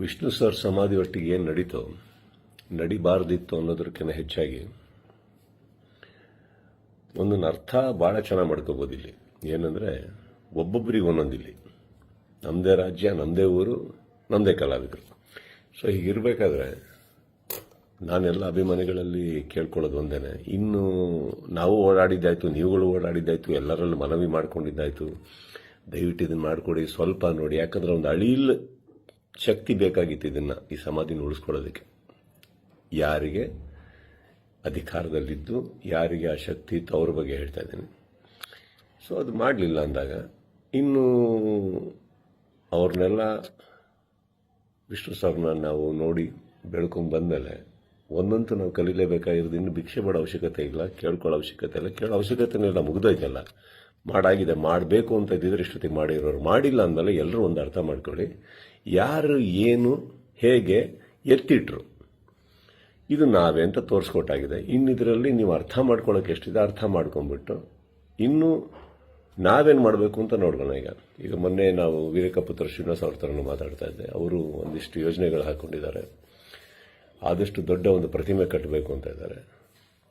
Vishnu sir ಸಮಾಧಿ ಒಟ್ಟಿಗೆ ಏನು ನಡೀತೋ ನಡಿಬಾರ್ದಿತ್ತು ಅನ್ನೋದಕ್ಕಿಂತ ಹೆಚ್ಚಾಗಿ ಒಂದೊಂದು ಅರ್ಥ ಭಾಳ ಚೆನ್ನಾಗಿ ಮಾಡ್ಕೋಬೋದು ಇಲ್ಲಿ. ಏನಂದರೆ ಒಬ್ಬೊಬ್ಬರಿಗೆ ಒಂದೊಂದಿಲ್ಲಿ ನಮ್ಮದೇ ರಾಜ್ಯ, ನಮ್ಮದೇ ಊರು, ನಮ್ಮದೇ ಕಲಾವಿದರು. ಸೊ ಹೀಗಿರಬೇಕಾದ್ರೆ ನಾನೆಲ್ಲ ಅಭಿಮಾನಿಗಳಲ್ಲಿ ಕೇಳ್ಕೊಳ್ಳೋದು ಒಂದೇ, ಇನ್ನು ನಾವು ಓಡಾಡಿದ್ದಾಯ್ತು, ನೀವುಗಳು ಓಡಾಡಿದ್ದಾಯ್ತು, ಎಲ್ಲರಲ್ಲೂ ಮನವಿ ಮಾಡ್ಕೊಂಡಿದ್ದಾಯ್ತು, ದಯವಿಟ್ಟು ಇದನ್ನು ಮಾಡಿಕೊಡಿ, ಸ್ವಲ್ಪ ನೋಡಿ. ಯಾಕಂದ್ರೆ ಒಂದು ಅಳಿಲ್ ಶಕ್ತಿ ಬೇಕಾಗಿತ್ತು ಇದನ್ನು, ಈ ಸಮಾಧಿನ ಉಳಿಸ್ಕೊಳ್ಳೋದಕ್ಕೆ. ಯಾರಿಗೆ ಅಧಿಕಾರದಲ್ಲಿದ್ದು ಯಾರಿಗೆ ಆ ಶಕ್ತಿ ಇತ್ತು ಅವ್ರ ಬಗ್ಗೆ ಹೇಳ್ತಾ ಇದ್ದೀನಿ. ಸೊ ಅದು ಮಾಡಲಿಲ್ಲ ಅಂದಾಗ ಇನ್ನು ಅವ್ರನ್ನೆಲ್ಲ ವಿಷ್ಣು ಸರ್ನ ನಾವು ನೋಡಿ ಬೆಳ್ಕೊಂಡು ಬಂದಮೇಲೆ ಒಂದಂತೂ ನಾವು ಕಲೀಲೇಬೇಕಾಗಿರೋದು. ಇನ್ನು ಭಿಕ್ಷೆ ಮಾಡೋ ಅವಶ್ಯಕತೆ ಇಲ್ಲ, ಕೇಳ್ಕೊಳ್ಳೋ ಅವಶ್ಯಕತೆ ಇಲ್ಲ, ಕೇಳೋ ಅವಶ್ಯಕತೆನೇ ಇಲ್ಲ, ಮುಗಿದೋಯ್ತಲ್ಲ. ಮಾಡಾಗಿದೆ, ಮಾಡಬೇಕು ಅಂತ ಇದ್ದಿದ್ರೆ ಇಷ್ಟೊತ್ತಿಗೆ ಮಾಡಿರೋರು. ಮಾಡಿಲ್ಲ ಅಂದಮೇಲೆ ಎಲ್ಲರೂ ಒಂದು ಅರ್ಥ ಮಾಡ್ಕೊಳ್ಳಿ, ಯಾರು ಏನು ಹೇಗೆ ಎತ್ತಿಟ್ರು ಇದು ನಾವೇ ಅಂತ ತೋರಿಸ್ಕೊಟ್ಟಾಗಿದೆ. ಇನ್ನಿದರಲ್ಲಿ ನೀವು ಅರ್ಥ ಮಾಡ್ಕೊಳ್ಳೋಕೆ ಎಷ್ಟಿದೆ ಅರ್ಥ ಮಾಡ್ಕೊಂಡ್ಬಿಟ್ಟು ಇನ್ನು ನಾವೇನು ಮಾಡಬೇಕು ಅಂತ ನೋಡ್ಕೋಣ. ಈಗ ಮೊನ್ನೆ ನಾವು ವೀರಕಪುತ್ರ ಶ್ರೀನಿವಾಸ ಅವ್ರ ಥರನೂ ಮಾತಾಡ್ತಾ ಇದ್ದೆ. ಅವರು ಒಂದಿಷ್ಟು ಯೋಜನೆಗಳು ಹಾಕ್ಕೊಂಡಿದ್ದಾರೆ, ಆದಷ್ಟು ದೊಡ್ಡ ಒಂದು ಪ್ರತಿಮೆ ಕಟ್ಟಬೇಕು ಅಂತ ಇದ್ದಾರೆ.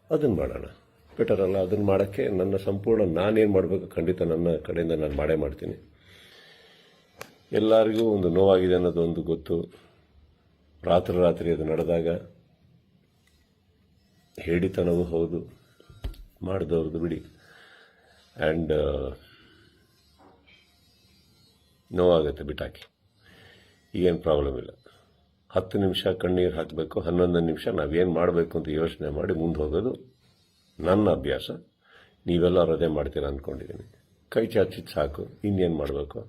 ಅದನ್ನು ಮಾಡೋಣ, ಬೆಟರ್ ಅಲ್ಲ? ಅದನ್ನು ಮಾಡೋಕ್ಕೆ ನನ್ನ ಸಂಪೂರ್ಣ ನಾನೇನು ಮಾಡಬೇಕು ಖಂಡಿತ ನನ್ನ ಕಡೆಯಿಂದ ನಾನು ಮಾಡೇ ಮಾಡ್ತೀನಿ. ಎಲ್ಲರಿಗೂ ಒಂದು ನೋವಾಗಿದೆ ಅನ್ನೋದೊಂದು ಗೊತ್ತು. ರಾತ್ರಿ ಅದು ನಡೆದಾಗ ಹೇಳಿತನವೂ ಹೌದು, ಮಾಡಿದವ್ರದ್ದು ಬಿಡಿ. ಆ್ಯಂಡ್ ನೋವಾಗುತ್ತೆ, ಬಿಟ್ಟಾಕಿ, ಈಗೇನು ಪ್ರಾಬ್ಲಮ್ ಇಲ್ಲ. 10 ನಿಮಿಷ ಕಣ್ಣೀರು ಹಾಕಬೇಕು, 11 ನಿಮಿಷ ನಾವೇನು ಮಾಡಬೇಕು ಅಂತ ಯೋಚನೆ ಮಾಡಿ ಮುಂದೆ ಹೋಗೋದು ನನ್ನ ಅಭ್ಯಾಸ. ನೀವೆಲ್ಲರೂ ಅದೇ ಮಾಡ್ತೀರಾ ಅಂದ್ಕೊಂಡಿದ್ದೀನಿ. ಕೈ ಚಾಚಿದ್ದು ಸಾಕು, ಇನ್ನೇನು ಮಾಡಬೇಕು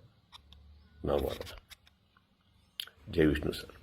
ನಾವು ಮಾಡೋಣ. ಜೈ ವಿಷ್ಣು ಸರ್.